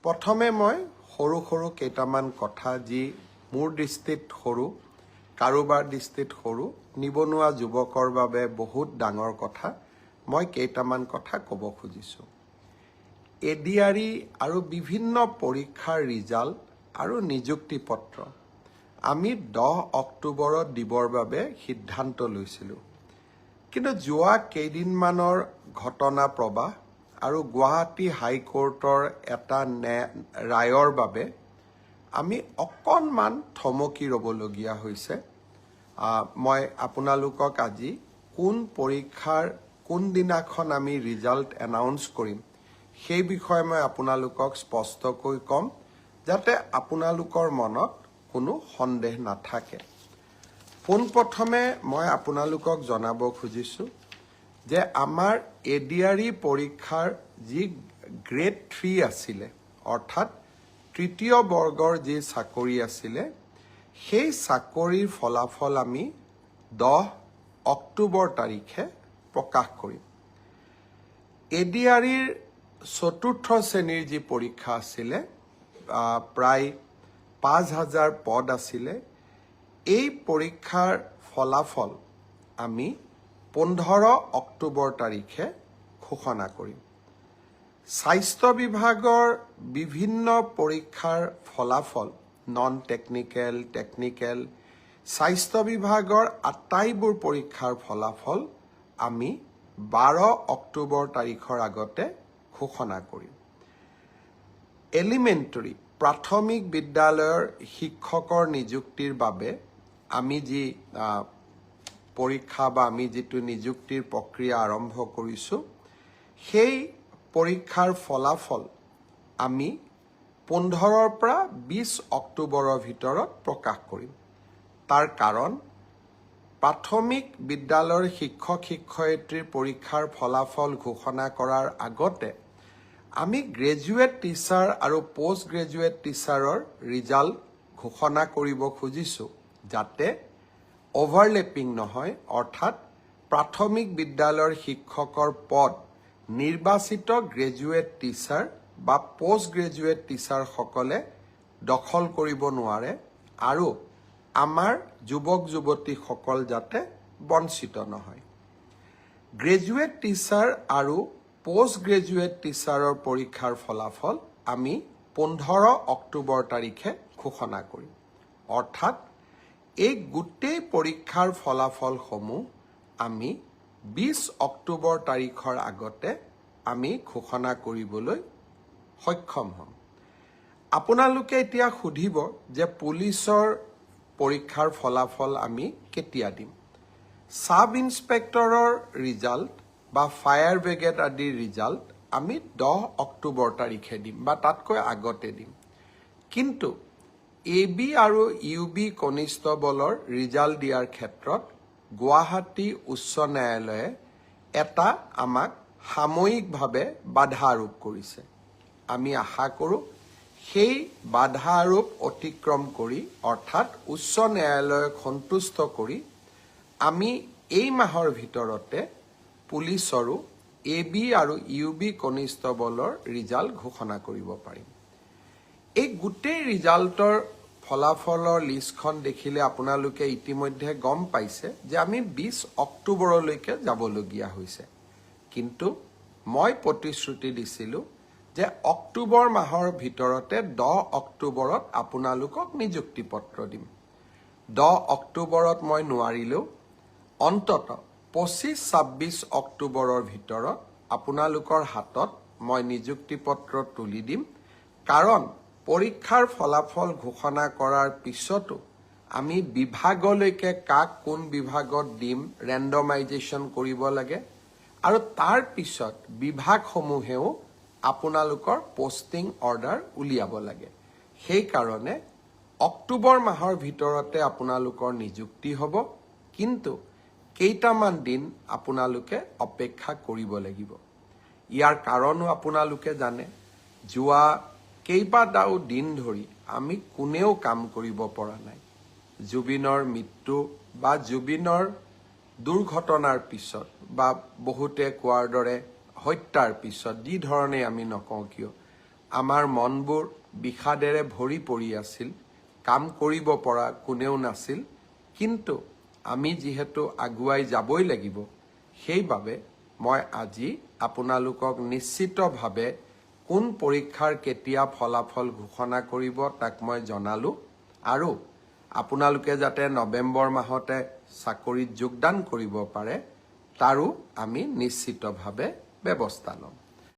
প্ৰথমে মই সৰু কেইটামান কথা যি মোৰ দৃষ্টিত সৰু কাৰোবাৰ দৃষ্টিত সৰু নিবনুৱা যুৱকৰ বাবে বহুত ডাঙৰ কথা মই কেইটামান কথা ক'ব খুজিছোঁ এডিআৰই আৰু বিভিন্ন পৰীক্ষাৰ ৰিজাল্ট আৰু নিযুক্তি পত্ৰ আমি 10 অক্টোবৰত দিবৰ বাবে সিদ্ধান্ত লৈছিলোঁ কিন্তু যোৱা কেইদিনমানৰ ঘটনা প্ৰবাহ আৰু গুৱাহাটী হাইকোৰ্টৰ এটা ৰায়ৰ বাবে আমি অকণমান থমকি ৰ'বলগীয়া হৈছে মই আপোনালোকক আজি কোন পৰীক্ষাৰ কোন দিনাখন আমি ৰিজাল্ট এনাউন্স কৰিম সেই বিষয়ে মই আপোনালোকক স্পষ্টকৈ ক'ম যাতে আপোনালোকৰ মনত কোনো সন্দেহ নাথাকে পোনপ্ৰথমে মই আপোনালোকক জনাব খুজিছোঁ যে আমাৰ এডিআৰই পৰীক্ষাৰ যি গ্ৰেড 3 আছিলে অৰ্থাৎ তৃতীয় বৰ্গৰ যি চাকৰি আছিলে সেই চাকৰিৰ ফলাফল আমি 10 অক্টোবৰ তাৰিখে প্ৰকাশ কৰিম এডিআৰইৰ চতুৰ্থ শ্ৰেণীৰ যি পৰীক্ষা আছিলে প্ৰায় 5000 পদ আছিলে এই পৰীক্ষাৰ ফলাফল আমি 15 অক্টোবৰ তাৰিখে ঘোষণা কৰিম স্বাস্থ্য বিভাগৰ বিভিন্ন পৰীক্ষাৰ ফলাফল নন টেকনিক্যাল টেকনিক্যাল স্বাস্থ্য বিভাগৰ আটাইবোৰ পৰীক্ষাৰ ফলাফল আমি 12 অক্টোবৰ তাৰিখৰ আগতে ঘোষণা কৰিম এলিমেণ্টাৰী প্ৰাথমিক বিদ্যালয়ৰ শিক্ষকৰ নিযুক্তিৰ বাবে আমি যি পৰীক্ষা বা আমি যিটো নিযুক্তিৰ প্ৰক্ৰিয়া আৰম্ভ কৰিছোঁ সেই পৰীক্ষাৰ ফলাফল আমি 15ৰ পৰা 20 অক্টোবৰৰ ভিতৰত প্ৰকাশ কৰিম তাৰ কাৰণ প্ৰাথমিক বিদ্যালয়ৰ শিক্ষক শিক্ষয়িত্ৰীৰ পৰীক্ষাৰ ফলাফল ঘোষণা কৰাৰ আগতে আমি গ্ৰেজুৱেট টিচাৰ আৰু পোষ্ট গ্ৰেজুৱেট টিচাৰৰ ৰিজাল্ট ঘোষণা কৰিব খুজিছোঁ যাতে অভাৰলেপিং নহয় অৰ্থাৎ প্ৰাথমিক বিদ্যালয়ৰ শিক্ষকৰ পদ নিৰ্বাচিত গ্ৰেজুৱেট টিচাৰ বা পোষ্ট গ্ৰেজুৱেট টিচাৰসকলে দখল কৰিব নোৱাৰে আৰু আমাৰ যুৱক যুৱতীসকল যাতে বঞ্চিত নহয় গ্ৰেজুৱেট টিচাৰ আৰু পোষ্ট গ্ৰেজুৱেট টিচাৰৰ পৰীক্ষাৰ ফলাফল আমি 15 অক্টোবৰ তাৰিখে ঘোষণা কৰিম অৰ্থাৎ এই গোটেই পৰীক্ষাৰ ফলাফলসমূহ আমি 20 অক্টোবৰ তাৰিখৰ আগতে আমি ঘোষণা কৰিবলৈ সক্ষম হ'ম আপোনালোকে এতিয়া সুধিব যে পুলিচৰ পৰীক্ষাৰ ফলাফল আমি কেতিয়া দিম সাব ইন্সপেক্টৰৰ ৰিজাল্ট বা ফায়াৰ ব্ৰিগেড আদিৰ ৰিজাল্ট আমি 10 অক্টোবৰ তাৰিখে দিম বা তাতকৈ আগতে দিম কিন্তু এবি আৰু ইউবি কনিষ্টবলৰ ৰিজাল্ট দিয়াৰ ক্ষেত্ৰত গুৱাহাটী উচ্চ ন্যায়ালয়ে এটা আমাক সাময়িকভাৱে বাধা আৰোপ কৰিছে আমি আশা কৰোঁ সেই বাধা আৰোপ অতিক্ৰম কৰি অৰ্থাৎ উচ্চ ন্যায়ালয়ক সন্তুষ্ট কৰি আমি এই মাহৰ ভিতৰতে পুলিচৰো এবি আৰু ইউবি কনিষ্টবলৰ ৰিজাল্ট ঘোষণা কৰিব পাৰিম এই গোটেই ৰিজাল্টৰ ফলাফলৰ লিষ্টখন দেখিলে আপোনালোকে ইতিমধ্যে গম পাইছে যে আমি 20 অক্টোবৰলৈকে যাবলগীয়া হৈছে কিন্তু মই প্ৰতিশ্ৰুতি দিছিলোঁ যে অক্টোবৰ মাহৰ ভিতৰতে 10 অক্টোবৰত আপোনালোকক নিযুক্তি পত্ৰ দিম 10 অক্টোবৰত মই নোৱাৰিলেও অন্তত 25-26 অক্টোবৰৰ ভিতৰত আপোনালোকৰ হাতত মই নিযুক্তি পত্ৰ তুলি দিম কাৰণ পৰীক্ষাৰ ফলাফল ঘোষণা কৰাৰ পিছতো আমি বিভাগলৈকে কাক কোন বিভাগত দিম ৰেণ্ডমাইজেশ্যন কৰিব লাগে আৰু তাৰ পিছত বিভাগসমূহেও আপোনালোকৰ পোষ্টিং অৰ্ডাৰ উলিয়াব লাগে সেই কাৰণে অক্টোবৰ মাহৰ ভিতৰতে আপোনালোকৰ নিযুক্তি হ'ব কিন্তু কেইটামান দিন আপোনালোকে অপেক্ষা কৰিব লাগিব ইয়াৰ কাৰণো আপোনালোকে জানে যোৱা কেইবাটাও দিন ধৰি আমি কোনেও কাম কৰিব পৰা নাই জুবিনৰ মৃত্যু বা জুবিনৰ দুৰ্ঘটনাৰ পিছত বা বহুতে কোৱাৰ দৰে হত্যাৰ পিছত যি ধৰণে আমি নকওঁ কিয় আমাৰ মনবোৰ বিষাদেৰে ভৰি পৰি আছিল, কাম কৰিব পৰা কোনেও নাছিল, কিন্তু আমি যিহেতু আগুৱাই যাবই লাগিব, সেইবাবে মই আজি আপোনালোকক নিশ্চিতভাৱে কোন পৰীক্ষাৰ কেতিয়া ফলাফল ঘোষণা কৰিব তাক মই জনালোঁ, আৰু আপোনালোকে যাতে নৱেম্বৰ মাহতে চাকৰিত যোগদান কৰিব পাৰে তাৰো আমি নিশ্চিতভাৱে ব্যৱস্থা ল'ম।